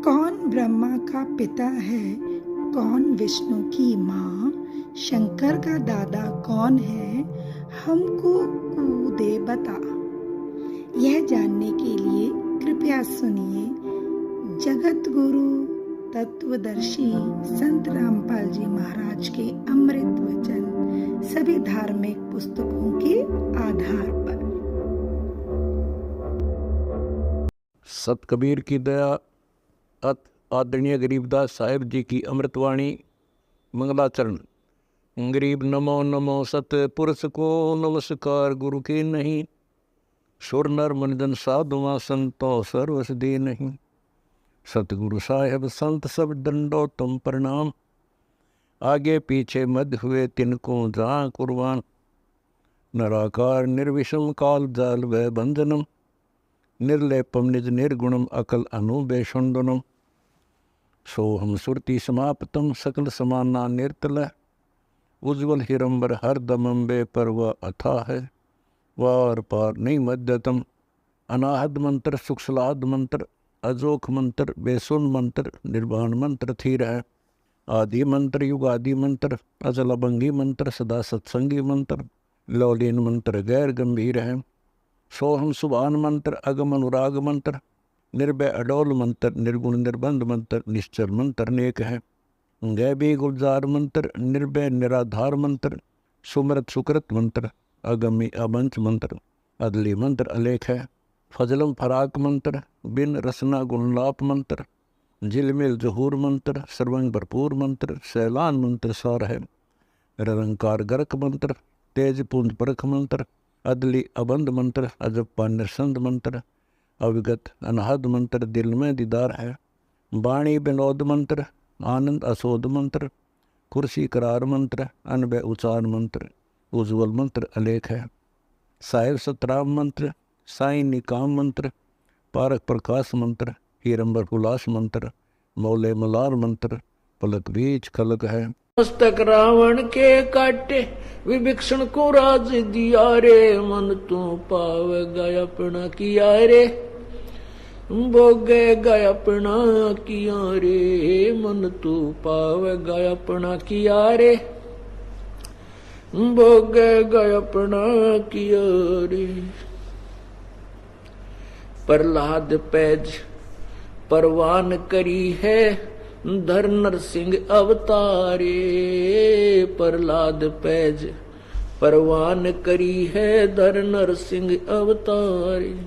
कौन ब्रह्मा का पिता है, कौन विष्णु की माँ, शंकर का दादा कौन है, हमको कूदे बता। यह जानने के लिए कृपया सुनिए जगत गुरु तत्वदर्शी संत रामपाल जी महाराज के अमृत वचन सभी धार्मिक पुस्तकों के आधार पर। सत कबीर की दया, अत आदरणीय गरीबदास साहिब जी की अमृतवाणी मंगलाचरण। गरीब नमो नमो सत पुरुष को नमस्कार, गुरु के नहीं सुर नर मुनिजन साधुआ संतो सर्वस दे नहीं। सतगुरु साहेब संत सब दंडो तुम प्रणाम, आगे पीछे मध्य हुए तिनको जहाँ कुर्बान। नराकार निर्विषम काल जाल व बंधनम, निर्लेपम निज निर्गुणम अकल अनुबेषुंडनम। सोहम सुरति समाप्तम सकल समाना निर्तल, उज्ज्वल हिरंबर हर दमंबे पर वह अथा है। वार पार नहीं मध्यतम, अनाहद मंत्र सुखसलाद मंत्र, अजोख मंत्र बेसुन मंत्र, निर्वाण मंत्र थीर है। आदि मंत्र युगादि मंत्र, अजल अभंगी मंत्र, सदा सत्संगी मंत्र, लौलीन मंत्र गैर गंभीर है। सोहम सुभान मंत्र, अगम अनुराग मंत्र, निर्भय अडोल मंत्र, निर्गुण निर्बंध मंत्र, निश्चर मंत्र अनेक है। गैबी गुलजार मंत्र, निर्भय निराधार मंत्र, सुमृत सुकृत मंत्र, अगमी अबंच मंत्र, अदली मंत्र अलेख है। फजलम फराक मंत्र, बिन रसना गुणलाप मंत्र, झिलमिल जहूर मंत्र, सर्वंग भरपूर मंत्र, सैलान मंत्र सार है। निरंकार गर्क मंत्र, तेज पुंज परख मंत्र, अदली अबंध मंत्र, अजप्पा निरसंद मंत्र, अविगत अनहद मंत्र, दिल में दीदार है। वाणी विनोद मंत्र, आनंद असोद मंत्र, कुर्सी करार मंत्र, अनबय उचार मंत्र, उज्ज्वल मंत्र अलेख है। साहिब सतराम मंत्र, साई निकाम मंत्र, पारक प्रकाश मंत्र, हीरंबर हुलास मंत्र, मौले मलार मंत्र, पलक बीच खलक है। मस्तक रावण के काटे, विभीषण को राज दिया रे, मन तू पाव गया अपना किया रे, भोगे गया अपना किया रे, मन तू पाव गया अपना किया रे, भोगे गया अपना किया रे। प्रहलाद पैज परवान करी है, धर नरसिंह अवतारे, प्रहलाद पैज परवान करी है, धर नरसिंह अवतारे।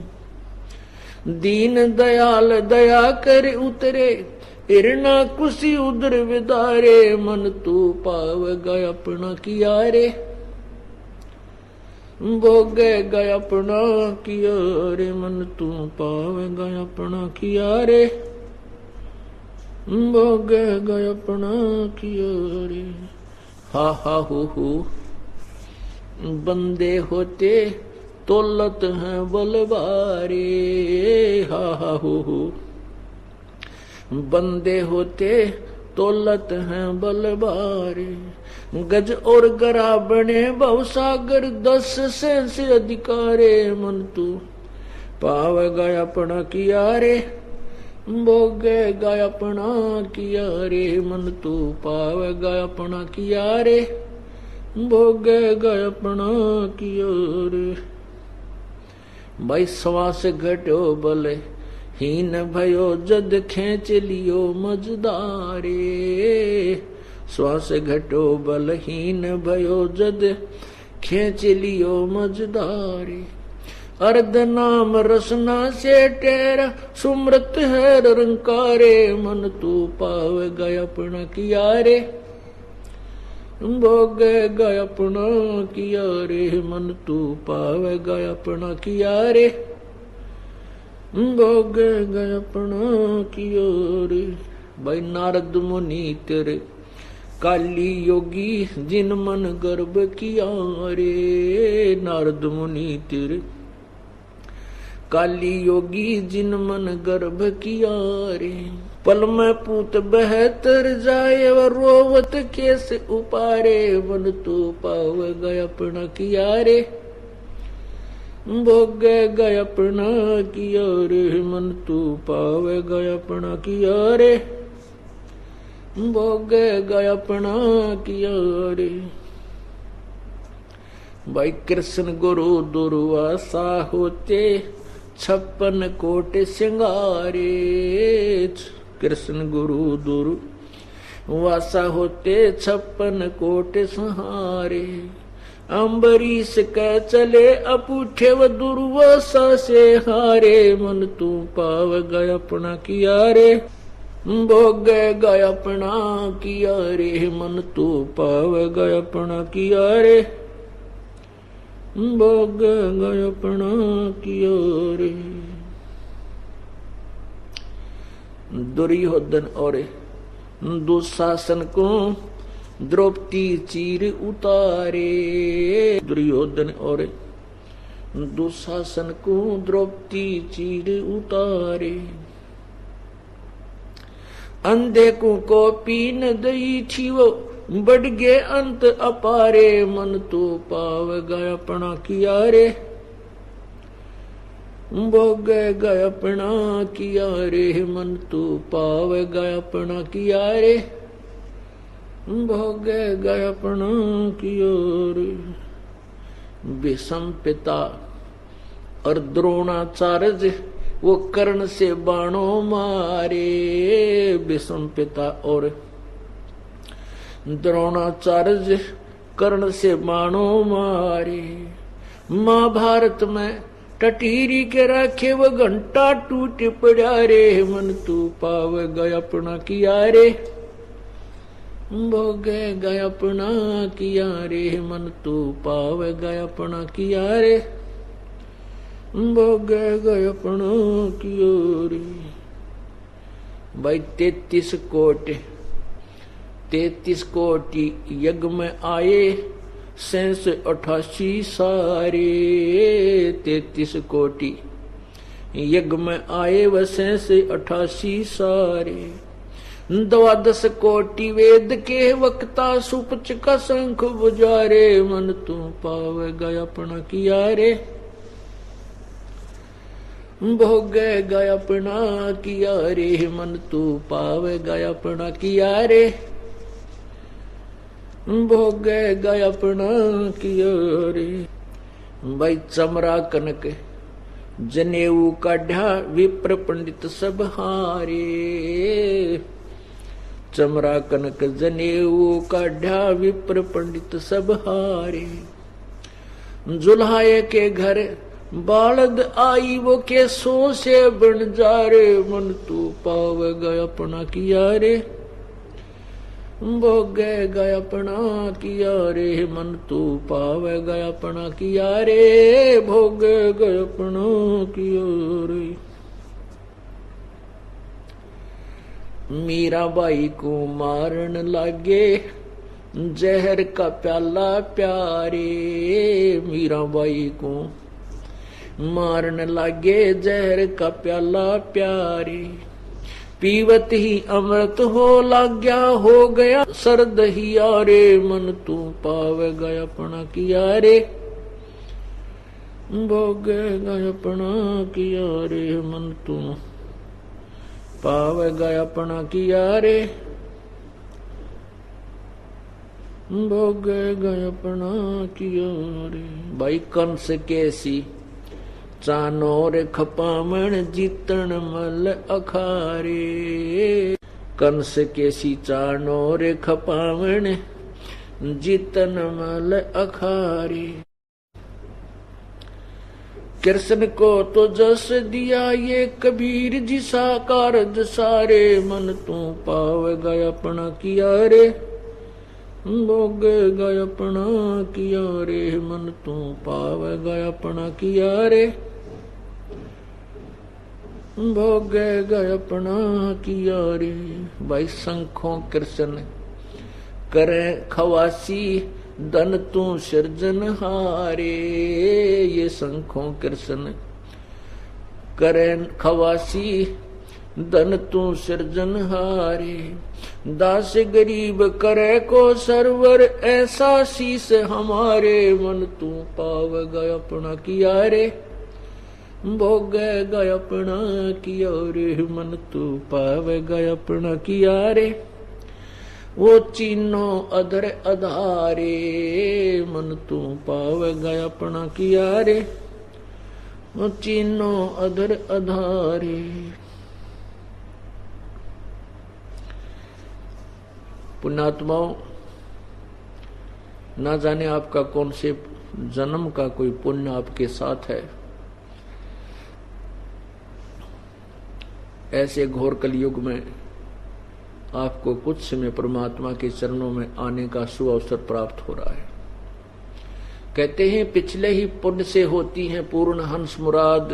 दीन दयाल दया कर उतरे, इरना कुशी उदर विदारे, मन तू पाव गया अपना किया रे, भोगे गया अपना किया रे, मन तू पाव गया अपना किया रे, भोगे गया अपना किया रे। हा हा हु बंदे होते तोलत हैं बलवारे, हा हा हु बंदे होते तोलत हैं बलवारे। गज और गरा बने भवसागर, 10 से अधिकारे, मन तू पाव गया अपना किया रे, भोगे गया अपना किया रे, मन तू पाव गया अपना किया रे, भोगे गया अपना किया रे। भाई श्वास घटो बले हीन भयो, जद खेच लियो मजदारे, श्वास घटो बलहीन भयो, जद खेच लियो मजदारे। अर्ध नाम रसना से टेरा, सुमृत है रंकारे, मन तू पाव गया अपना किया रे, भोगे गया अपना किया रे, मन तू पाव गया अपना किया रे, भोगे गया अपना किया रे। भाई नारद मुनि तेरे काली योगी, जिन मन गर्भ किया रे, नारद मुनि तेरे काली योगी, जिन मन गर्भ किया रे। पल में पूत बहतर जाए, व रोवत कैसे उपारे, मन तू पाव गया अपना किया रे, भोगेगा अपना किया रे मन तू पावेगा अपना किया रे भोगेगा अपना किया रे। भाई कृष्ण गुरु दुर्वासा होते 56 कोट सिंगारे। कृष्ण गुरु दुर्वासा होते 56 कोट सहारे। अम्बरीश कह चले अपूठे व दुर्वासा से हारे मन तू पावेगा अपना किया रे भोगेगा अपना किया रे मन तू पावेगा अपना किया रे भोगेगा अपना किया रे। दुर्योधन और दुशासन को द्रौपदी चीर उतारे। दुर्योधन और दुशासन को द्रौपदी चीर उतारे। अंधे को पीन दई थी वो बढ़ गए अंत अपारे मन तो पावेगा अपना किया रे भोगेगा अपना किया रे मन तो पावेगा अपना किया रे भोगेगा अपना किया रे। विषम पिता और द्रोणाचार्य वो कर्ण से बाणों मारे। विषम पिता और द्रोणाचार्य कर्ण से बाणों मारे। महाभारत में टटीरी के रखे वो घंटा टूट पड़ा रे मन तू पावेगा अपना किया रे भोगेगा अपना किया रे मन तू पावेगा अपना किया रे भोगेगा अपना किया रे। भाई 33 कोटि यज्ञ में आए 88 सारे। 33 कोटि यज्ञ में आए व 88 सारे। 12 कोटि वेद के वक्ता सुपच का शंख बुझारे मन तू पावेगा अपना किया रे भोगेगा अपना किया रे मन तू पावेगा अपना किया रे भोगेगा अपना किया रे। भाई चमरा कनक जनेऊ काढ़ा विप्र पंडित सब हारे। चमरा कनक जनेऊ काढ़ा विप्र पंडित सब हारे। जुल्हाए के घर बालद आई वो के सो से बन जा रे मन तू पावेगा अपना किया रे भोगेगा अपना किया रे मन तू पावेगा अपना किया रे भोगेगा अपना किया रे। मीराबाई को मारन लागे जहर का प्याला प्यारे। मीराबाई को मारन लागे जहर का प्याला प्यारे। पीवत ही अमृत हो लाग्या हो गया सर्द ही रे मन तू पावेगा अपना किया रे भोगेगा अपना किया रे मन तू पावेगा अपना किया रे भोगेगा अपना किया रे। भाई कंस कैसी चानोर खपामण जीतन मल अखारे। कंस कैसी चानोर खपामण जीतन मल अखारे। कृष्ण को तो जस दिया ये कबीर जी साकार सारे मन तू पावेगा अपना किया रे भोगेगा अपना किया रे मन तू पावेगा अपना किया रे भोगेगा अपना किया रे। भाई शंखों कृष्ण करे खवासी धन तू सृजन हारे। ये शंखों कृष्ण करे खवासी धन तू सिरजनहारे। दास गरीब करे को सरवर, ऐसा शीस हमारे। मन तू पावगा अपना किया रे, भोगेगा अपना किया रे। मन तू पावेगा अपना किया रे, वो चीनो अधर अधारे। मन तू पावेगा अपना किया रे, वो चीनो अधर अधारे। पुण्यात्माओं, ना जाने आपका कौन से जन्म का कोई पुण्य आपके साथ है। ऐसे घोर कलयुग में आपको कुछ समय परमात्मा के चरणों में आने का सुअवसर प्राप्त हो रहा है। कहते हैं पिछले ही पुण्य से होती है पूर्ण हंस मुराद।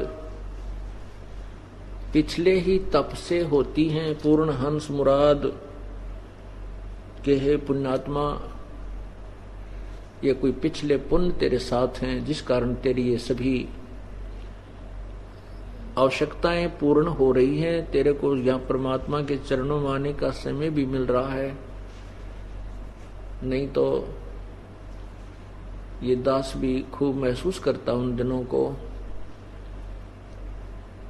पिछले ही तप से होती हैं पूर्ण हंस मुराद। के हे पुण्यात्मा, ये कोई पिछले पुण्य तेरे साथ हैं जिस कारण तेरी ये सभी आवश्यकताएं पूर्ण हो रही हैं। तेरे को यहाँ परमात्मा के चरणों में आने का समय भी मिल रहा है। नहीं तो ये दास भी खूब महसूस करता उन दिनों को।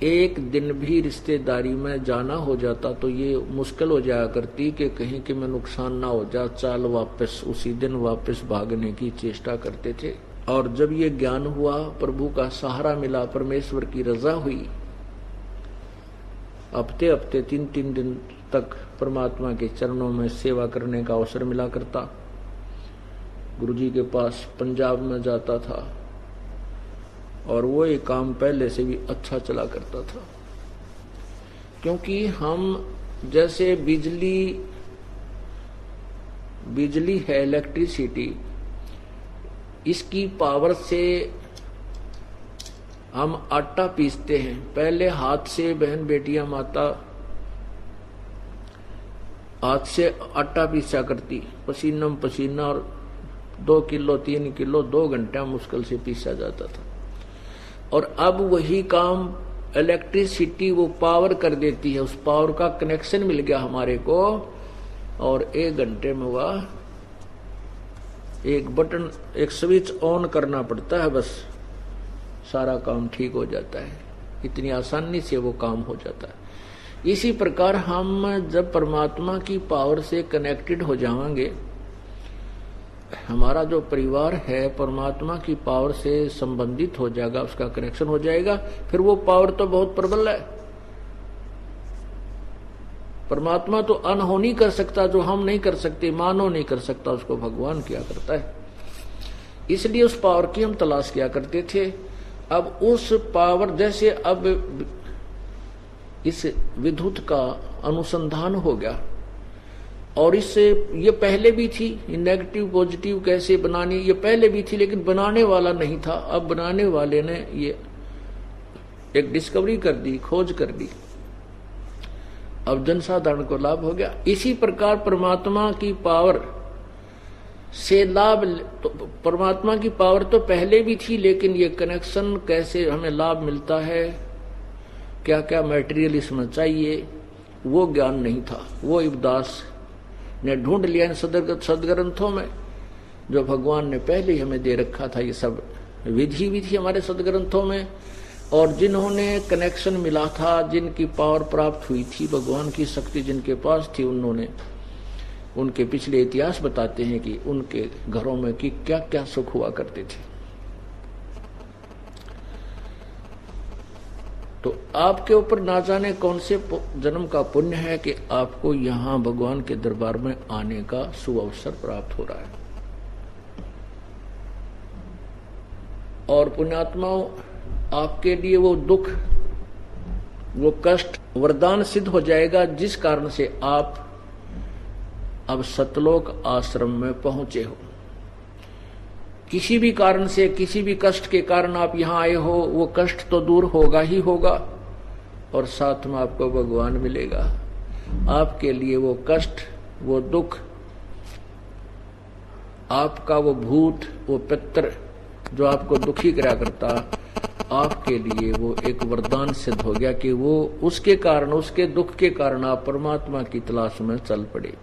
एक दिन भी रिश्तेदारी में जाना हो जाता तो ये मुश्किल हो जाया करती कि कहीं कि मैं नुकसान ना हो जा, चाल वापस उसी दिन वापस भागने की चेष्टा करते थे। और जब ये ज्ञान हुआ, प्रभु का सहारा मिला, परमेश्वर की रजा हुई, हफ्ते हफ्ते 3-3 दिन तक परमात्मा के चरणों में सेवा करने का अवसर मिला करता। गुरुजी के पास पंजाब में जाता था और वो एक काम पहले से भी अच्छा चला करता था। क्योंकि हम जैसे बिजली है, इलेक्ट्रिसिटी, इसकी पावर से हम आटा पीसते हैं। पहले हाथ से बहन बेटियां माता हाथ से आटा पीसा करती, पसीना पसीना, और 2 किलो 3 किलो 2 घंटा मुश्किल से पीसा जाता था। और अब वही काम इलेक्ट्रिसिटी वो पावर कर देती है। उस पावर का कनेक्शन मिल गया हमारे को और 1 घंटे में वह एक बटन, एक स्विच ऑन करना पड़ता है, बस सारा काम ठीक हो जाता है। इतनी आसानी से वो काम हो जाता है। इसी प्रकार हम जब परमात्मा की पावर से कनेक्टेड हो जाएंगे, हमारा जो परिवार है परमात्मा की पावर से संबंधित हो जाएगा, उसका कनेक्शन हो जाएगा, फिर वो पावर तो बहुत प्रबल है। परमात्मा तो अनहोनी कर सकता जो हम नहीं कर सकते, मानव नहीं कर सकता, उसको भगवान किया करता है। इसलिए उस पावर की हम तलाश किया करते थे। अब उस पावर, जैसे अब इस विद्युत का अनुसंधान हो गया, और इससे ये पहले भी थी, नेगेटिव पॉजिटिव कैसे बनानी, ये पहले भी थी, लेकिन बनाने वाला नहीं था। अब बनाने वाले ने ये एक डिस्कवरी कर दी, खोज कर दी, अब जनसाधारण को लाभ हो गया। इसी प्रकार परमात्मा की पावर से लाभ, तो परमात्मा की पावर तो पहले भी थी, लेकिन ये कनेक्शन कैसे हमें लाभ मिलता है, क्या क्या मटेरियल इसमें चाहिए, वो ज्ञान नहीं था। वो इब्दास ने ढूंढ लिया इन सदग्रंथों में, जो भगवान ने पहले ही हमें दे रखा था। ये सब विधि भी थी हमारे सदग्रंथों में, और जिन्होंने कनेक्शन मिला था, जिनकी पावर प्राप्त हुई थी, भगवान की शक्ति जिनके पास थी, उन्होंने उनके पिछले इतिहास बताते हैं कि उनके घरों में कि क्या क्या सुख हुआ करते थे। तो आपके ऊपर ना जाने कौन से जन्म का पुण्य है कि आपको यहाँ भगवान के दरबार में आने का सुअवसर प्राप्त हो रहा है। और पुण्यात्माओं, आपके लिए वो दुख, वो कष्ट वरदान सिद्ध हो जाएगा, जिस कारण से आप अब सतलोक आश्रम में पहुंचे हो। किसी भी कारण से, किसी भी कष्ट के कारण आप यहाँ आए हो, वो कष्ट तो दूर होगा ही होगा, और साथ में आपको भगवान मिलेगा। आपके लिए वो कष्ट, वो दुख, आपका वो भूत, वो पितर जो आपको दुखी करा करता, आपके लिए वो एक वरदान सिद्ध हो गया कि वो उसके कारण, उसके दुख के कारण आप परमात्मा की तलाश में चल पड़े।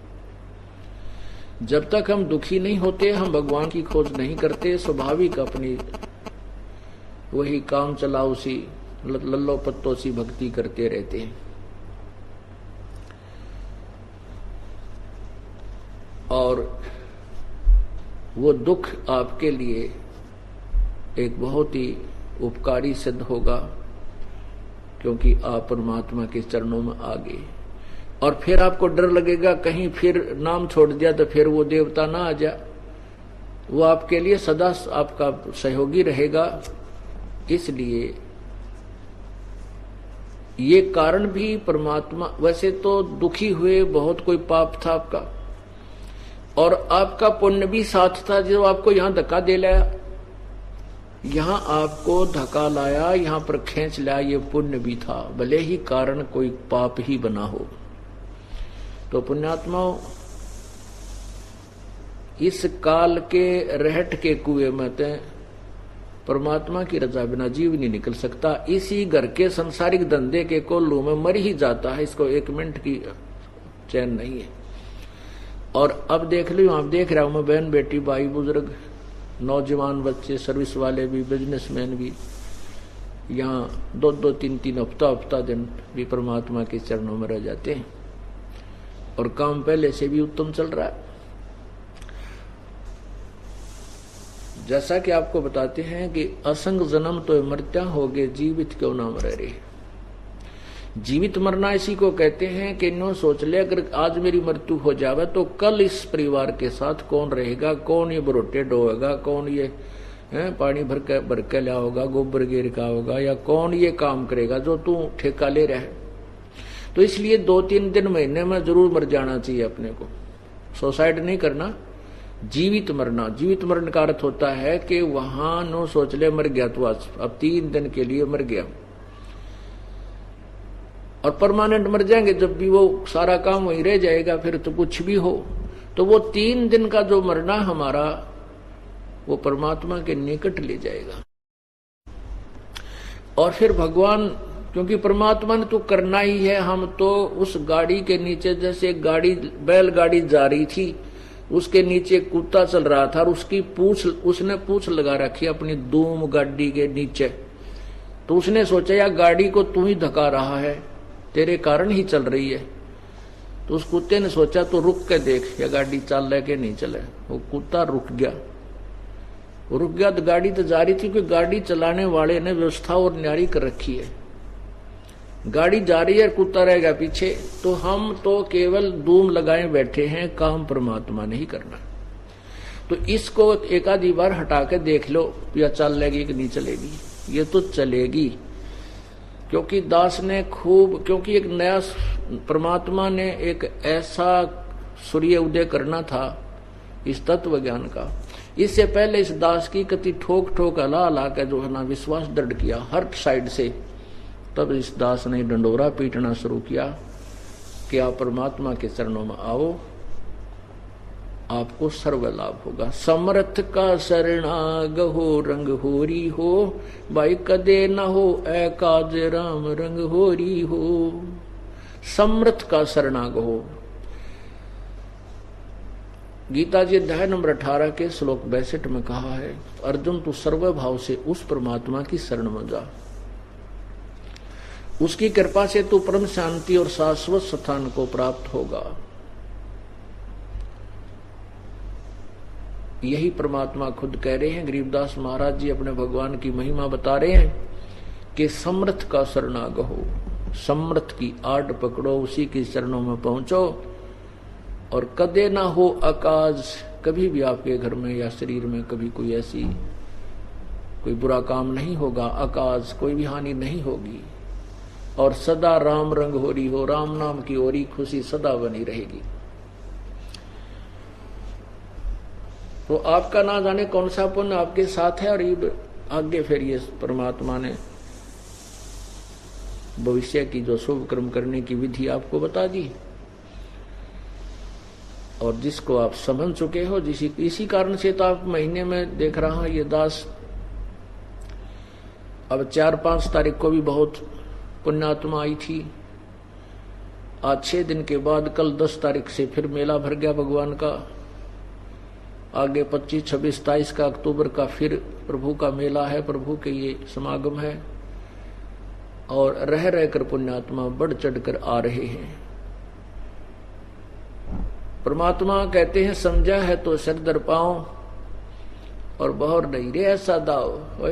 जब तक हम दुखी नहीं होते, हम भगवान की खोज नहीं करते, स्वाभाविक अपनी वही काम चलाओ सी लल्लो पत्तो सी भक्ति करते रहते हैं। और वो दुख आपके लिए एक बहुत ही उपकारी सिद्ध होगा, क्योंकि आप परमात्मा के चरणों में आ गए। और फिर आपको डर लगेगा कहीं फिर नाम छोड़ दिया तो फिर वो देवता ना आ जाए। वो आपके लिए सदा आपका सहयोगी रहेगा। इसलिए ये कारण भी परमात्मा, वैसे तो दुखी हुए, बहुत कोई पाप था आपका और आपका पुण्य भी साथ था जो आपको यहां धक्का दे लाया, यहां आपको धक्का लाया, यहां पर खींच लाया, ये पुण्य भी था, भले ही कारण कोई पाप ही बना हो। तो पुण्यात्माओं, इस काल के रहट के कुएं में तो परमात्मा की रजा बिना जीव नहीं निकल सकता। इसी घर के संसारिक धंधे के कोल्लू में मर ही जाता है, इसको एक मिनट की चैन नहीं है। और अब देख लो, आप देख रहा हूं मैं, बहन बेटी, भाई बुजुर्ग, नौजवान बच्चे, सर्विस वाले भी, बिजनेसमैन भी, यहाँ 2-2, 3-3 हफ्ता दिन भी परमात्मा के चरणों में रह जाते हैं और काम पहले से भी उत्तम चल रहा है। जैसा कि आपको बताते हैं कि असंग जन्म तो मृत्या हो गए, जीवित क्यों ना मर रहे। जीवित मरना इसी को कहते हैं कि नो सोच ले, अगर आज मेरी मृत्यु हो जावे तो कल इस परिवार के साथ कौन रहेगा, कौन ये बरोटे ढोएगा, कौन ये पानी भर के लिया होगा, गोबर गिर का होगा, या कौन ये काम करेगा जो तू ठेका ले रहा है। तो इसलिए 2-3 दिन महीने में जरूर मर जाना चाहिए अपने को, सुसाइड नहीं करना। जीवित मरना, जीवित मरण का अर्थ होता है कि वहां नो सोच ले मर गया तो आज अब 3 दिन के लिए मर गया, और परमानेंट मर जाएंगे, जब भी वो सारा काम वहीं रह जाएगा, फिर तो कुछ भी हो। तो वो 3 दिन का जो मरना हमारा, वो परमात्मा के निकट ले जाएगा। और फिर भगवान, क्योंकि परमात्मा ने तो करना ही है, हम तो उस गाड़ी के नीचे, जैसे गाड़ी बैलगाड़ी जा रही थी, उसके नीचे कुत्ता चल रहा था और उसकी पूंछ, उसने पूंछ लगा रखी अपनी धूम गाड़ी के नीचे। तो उसने सोचा यार गाड़ी को तू ही धक्का रहा है, तेरे कारण ही चल रही है। तो उस कुत्ते ने सोचा तो रुक के देख या गाड़ी चल रहा के नहीं चले। वो कुत्ता रुक गया, वो रुक गया तो गाड़ी तो जा रही थी, क्योंकि गाड़ी चलाने वाले ने व्यवस्था और न्यारी कर रखी है। गाड़ी जा रही है, कुत्ता रह गया पीछे। तो हम तो केवल धूम लगाए बैठे हैं, काम परमात्मा ने ही करना। तो इसको एक आधी बार हटा के देख लो, या चल लेगी कि नहीं चलेगी। ये तो चलेगी, क्योंकि दास ने खूब, क्योंकि एक नया परमात्मा ने एक ऐसा सूर्य उदय करना था इस तत्व ज्ञान का। इससे पहले इस दास की कति ठोक ठोक हला हला के जो है ना विश्वास दृढ़ किया हर साइड से। तब इस दास ने डंडोरा पीटना शुरू किया कि आप परमात्मा के चरणों में आओ, आपको सर्व लाभ होगा। समर्थ का शरणाग हो, रंग होरी हो, भाई कदे न हो ऐ काज राम, रंग होरी हो। समर्थ का शरणाग हो। गीता जी अध्याय नंबर 18 के श्लोक 62 में कहा है, अर्जुन तू सर्व भाव से उस परमात्मा की शरण में जा, उसकी कृपा से तू परम शांति और शाश्वत स्थान को प्राप्त होगा। यही परमात्मा खुद कह रहे हैं। गरीबदास महाराज जी अपने भगवान की महिमा बता रहे हैं कि समर्थ का शरणागत हो, समर्थ की आड़ पकड़ो, उसी की चरणों में पहुंचो। और कदे ना हो अकाज, कभी भी आपके घर में या शरीर में कभी कोई ऐसी कोई बुरा काम नहीं होगा, अकाज कोई भी हानि नहीं होगी। और सदा राम रंग होरी हो, राम नाम की ओरी खुशी सदा बनी रहेगी। तो आपका ना जाने कौन सा पुण्य आपके साथ है, और आगे फिर ये परमात्मा ने भविष्य की जो शुभ कर्म करने की विधि आपको बता दी, और जिसको आप समझ चुके हो। इसी कारण से तो आप महीने में देख रहा हूं ये दास अब 4-5 तारीख को भी बहुत पुण्यात्मा आई थी। आज 6 दिन के बाद कल 10 तारीख से फिर मेला भर गया भगवान का। आगे 25, 26, 27 का अक्टूबर का फिर प्रभु का मेला है, प्रभु के ये समागम है। और रह रहकर पुण्यात्मा बढ़ चढ़कर आ रहे हैं। परमात्मा कहते हैं समझा है तो सिर दर पाओ और बहुर नहीं रे ऐसा दाव।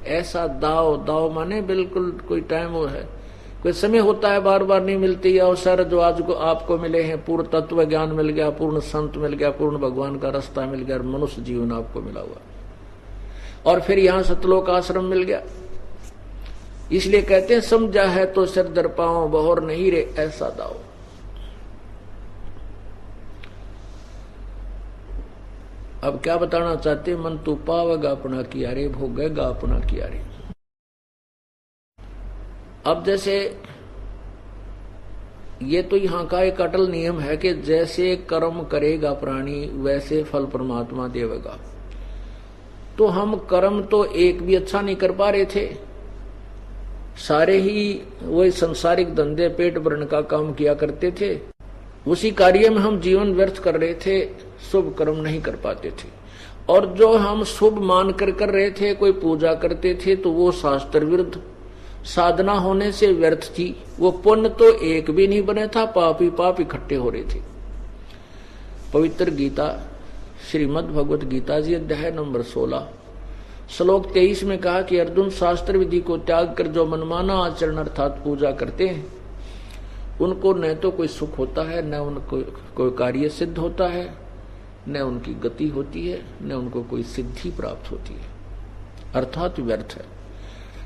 ऐसा दाव, दाव माने बिल्कुल कोई टाइम वो है, कोई समय होता है, बार बार नहीं मिलती है अवसर जो आज को आपको मिले हैं। पूर्ण तत्व ज्ञान मिल गया, पूर्ण संत मिल गया, पूर्ण भगवान का रास्ता मिल गया, मनुष्य जीवन आपको मिला हुआ, और फिर यहाँ सतलोक आश्रम मिल गया। इसलिए कहते हैं समझा है तो सिर दर पाओ बहुर नहीं रे ऐसा दाव। अब क्या बताना चाहते, मन तू पावेगा अपना किया रे, भोगेगा अपना किया रे। अब जैसे ये तो यहाँ का एक अटल नियम है कि जैसे कर्म करेगा प्राणी वैसे फल परमात्मा देवेगा। तो हम कर्म तो एक भी अच्छा नहीं कर पा रहे थे, सारे ही वही संसारिक धंधे पेट भरने का काम किया करते थे, उसी कार्य में हम जीवन व्यर्थ कर रहे थे, शुभ कर्म नहीं कर पाते थे। और जो हम शुभ मानकर कर रहे थे, कोई पूजा करते थे तो वो शास्त्र विरुद्ध साधना होने से व्यर्थ थी, वो पुण्य तो एक भी नहीं बने था, पाप ही पाप इकट्ठे हो रहे थे। पवित्र गीता श्रीमद् भगवत गीता जी अध्याय नंबर 16 श्लोक 23 में कहा कि अर्जुन शास्त्र विधि को त्याग कर जो मनमाना आचरण अर्थात पूजा करते हैं उनको न तो कोई सुख होता है, न उनको कोई कार्य सिद्ध होता है, न उनकी गति होती है, न उनको कोई सिद्धि प्राप्त होती है, अर्थात व्यर्थ है।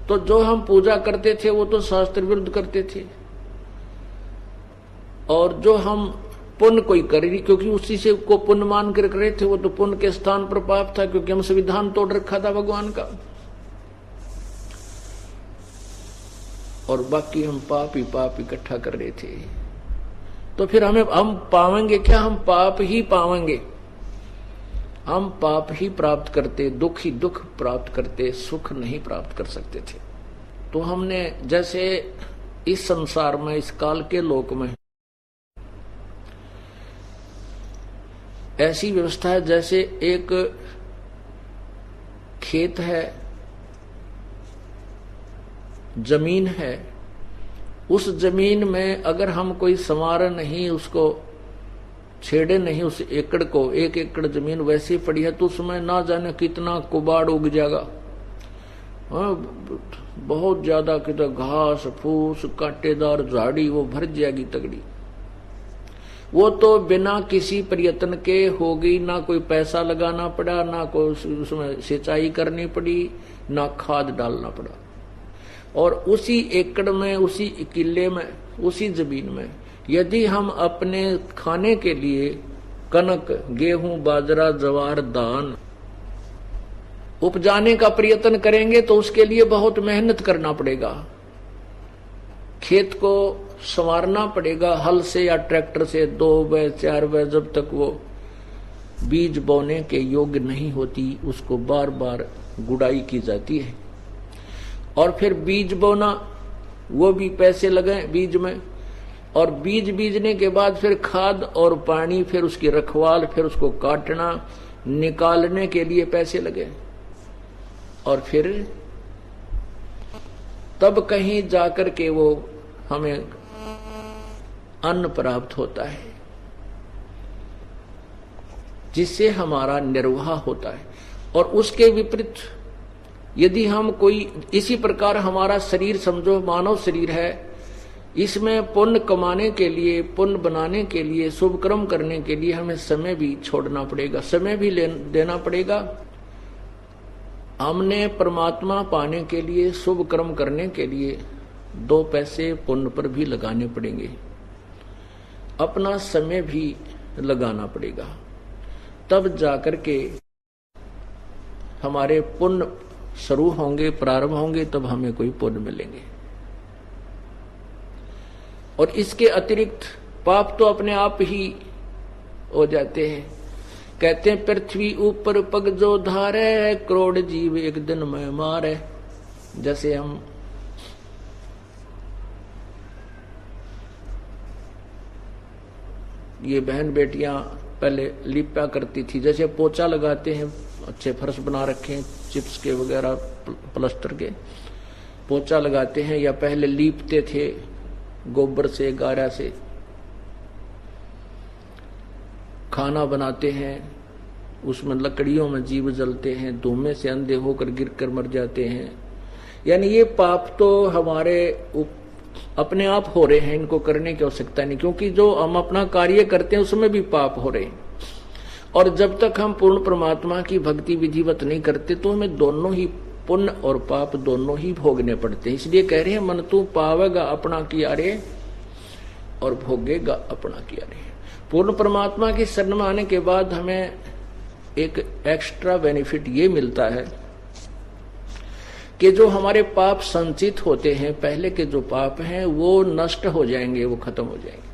तो जो हम पूजा करते थे वो तो शास्त्र विरुद्ध करते थे, और जो हम पुण्य कोई करे, क्योंकि उसी से को पुण्य मान कर रहे थे, वो तो पुण्य के स्थान पर पाप था, क्योंकि हम संविधान तोड़ रखा था भगवान का, और बाकी हम पाप ही पाप इकट्ठा कर रहे थे। तो फिर हम पावेंगे क्या, हम पाप ही पावेंगे। हम पाप ही प्राप्त करते, दुख ही दुख प्राप्त करते, सुख नहीं प्राप्त कर सकते थे। तो हमने जैसे इस संसार में, इस काल के लोक में ऐसी व्यवस्था है जैसे एक खेत है, जमीन है, उस जमीन में अगर हम कोई संवार नहीं, उसको छेड़े नहीं, उस एकड़ को, 1 एकड़ जमीन वैसी पड़ी है तो उसमें ना जाने कितना कुबाड़ उग जाएगा, बहुत ज्यादा कितना घास फूस कांटेदार झाड़ी वो भर जाएगी तगड़ी। वो तो बिना किसी प्रयत्न के होगी, ना कोई पैसा लगाना पड़ा, ना कोई उसमें सिंचाई करनी पड़ी, ना खाद डालना पड़ा। और उसी एकड़ में, उसी किले में, उसी जमीन में यदि हम अपने खाने के लिए कनक, गेहूं, बाजरा, जवार, धान उपजाने का प्रयत्न करेंगे तो उसके लिए बहुत मेहनत करना पड़ेगा, खेत को संवारना पड़ेगा हल से या ट्रैक्टर से 2 बार 4 बार, जब तक वो बीज बोने के योग्य नहीं होती उसको बार बार गुड़ाई की जाती है। और फिर बीज बोना, वो भी पैसे लगे बीज में, और बीज बीजने के बाद फिर खाद और पानी, फिर उसकी रखवाल, फिर उसको काटना, निकालने के लिए पैसे लगे, और फिर तब कहीं जाकर के वो हमें अन्न प्राप्त होता है जिससे हमारा निर्वाह होता है। और उसके विपरीत यदि हम कोई, इसी प्रकार हमारा शरीर समझो मानव शरीर है, इसमें पुण्य कमाने के लिए, पुण्य बनाने के लिए, शुभ कर्म करने के लिए हमें समय भी छोड़ना पड़ेगा, समय भी देना पड़ेगा। हमने परमात्मा पाने के लिए, शुभ कर्म करने के लिए 2 पैसे पुण्य पर भी लगाने पड़ेंगे, अपना समय भी लगाना पड़ेगा, तब जाकर के हमारे पुण्य शुरू होंगे, प्रारंभ होंगे, तब हमें कोई पुण्य मिलेंगे। और इसके अतिरिक्त पाप तो अपने आप ही हो जाते हैं। कहते हैं पृथ्वी ऊपर पग जो धारे, करोड़ जीव एक दिन में मारे। जैसे हम ये बहन बेटियां पहले लिपा करती थी, जैसे पोचा लगाते हैं, अच्छे फर्श बना रखे हैं चिप्स के वगैरह प्लास्टर के, पोचा लगाते हैं, या पहले लीपते थे गोबर से गारा से, खाना बनाते हैं, उसमें लकड़ियों में जीव जलते हैं, धुएं से अंधे होकर गिरकर मर जाते हैं। यानी ये पाप तो हमारे अपने आप हो रहे हैं, इनको करने की आवश्यकता नहीं, क्योंकि जो हम अपना कार्य करते हैं उसमें भी पाप हो रहे हैं। और जब तक हम पूर्ण परमात्मा की भक्ति विधिवत नहीं करते तो हमें दोनों ही पुण्य और पाप दोनों ही भोगने पड़ते हैं। इसलिए कह रहे हैं मन तू पावेगा अपना किया रे और भोगेगा अपना किया रे। पूर्ण परमात्मा की शरण में आने के बाद हमें एक एक्स्ट्रा बेनिफिट ये मिलता है कि जो हमारे पाप संचित होते हैं, पहले के जो पाप हैं वो नष्ट हो जाएंगे, वो खत्म हो जाएंगे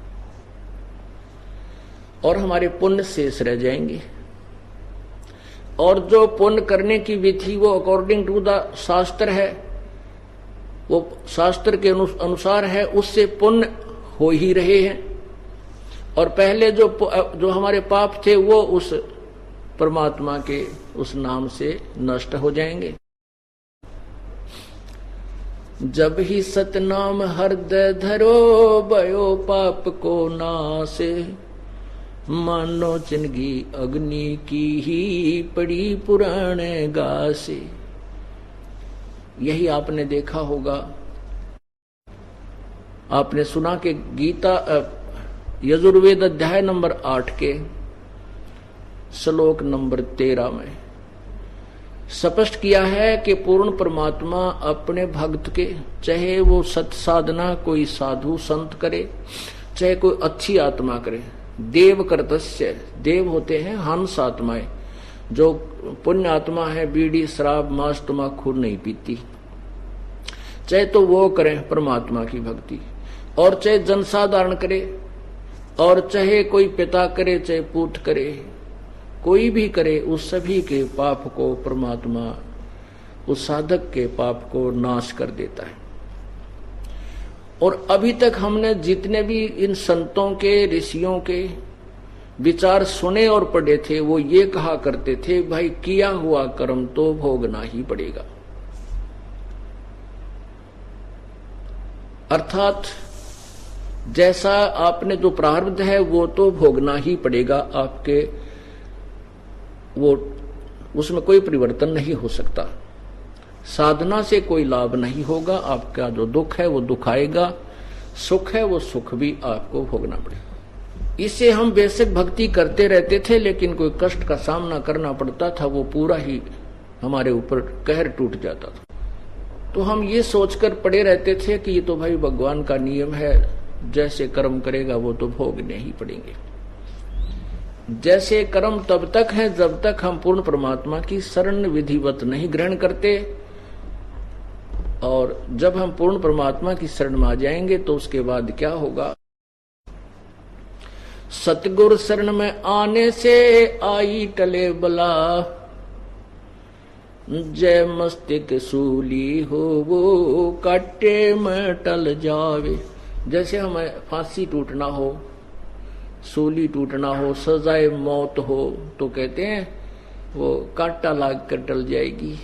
और हमारे पुण्य शेष रह जाएंगे। और जो पुण्य करने की विधि वो अकॉर्डिंग टू द शास्त्र है, वो शास्त्र के अनुसार है, उससे पुण्य हो ही रहे हैं। और पहले जो हमारे पाप थे वो उस परमात्मा के उस नाम से नष्ट हो जाएंगे। जब ही सतनाम हृदय धरो भयो पाप को नासे, मानो जिंदगी अग्नि की ही पड़ी पुराने गासे। यही आपने देखा होगा, आपने सुना कि गीता यजुर्वेद अध्याय नंबर 8 के श्लोक नंबर 13 में स्पष्ट किया है कि पूर्ण परमात्मा अपने भक्त के, चाहे वो सत साधना कोई साधु संत करे, चाहे कोई अच्छी आत्मा करे, देव कर्तस्य, देव होते हैं हंस आत्माएं, जो पुण्य आत्मा है बीड़ी शराब मांस तम्बाकू नहीं पीती, चाहे तो वो करें परमात्मा की भक्ति, और चाहे जनसाधारण करे, और चाहे कोई पिता करे चाहे पूत करे, कोई भी करे, उस सभी के पाप को परमात्मा उस साधक के पाप को नाश कर देता है। और अभी तक हमने जितने भी इन संतों के ऋषियों के विचार सुने और पढ़े थे वो ये कहा करते थे, भाई किया हुआ कर्म तो भोगना ही पड़ेगा। अर्थात जैसा आपने जो प्रारब्ध है वो तो भोगना ही पड़ेगा आपके, वो उसमें कोई परिवर्तन नहीं हो सकता। साधना से कोई लाभ नहीं होगा, आपका जो दुख है वो दुख आएगा, सुख है वो सुख भी आपको भोगना पड़ेगा। इससे हम बेशक भक्ति करते रहते थे, लेकिन कोई कष्ट का सामना करना पड़ता था, वो पूरा ही हमारे ऊपर कहर टूट जाता था। तो हम ये सोचकर पड़े रहते थे कि ये तो भाई भगवान का नियम है, जैसे कर्म करेगा वो तो भोगने ही पड़ेंगे। जैसे कर्म तब तक है जब तक हम पूर्ण परमात्मा की शरण विधिवत नहीं ग्रहण करते, और जब हम पूर्ण परमात्मा की शरण में आ जाएंगे तो उसके बाद क्या होगा। सतगुरु शरण में आने से आई टले बला, जय मस्तिष्क सूली हो वो काटे में टल जावे। जैसे हमें फांसी टूटना हो, सूली टूटना हो, सजाए मौत हो, तो कहते हैं वो कांटा लाग कर टल जाएगी।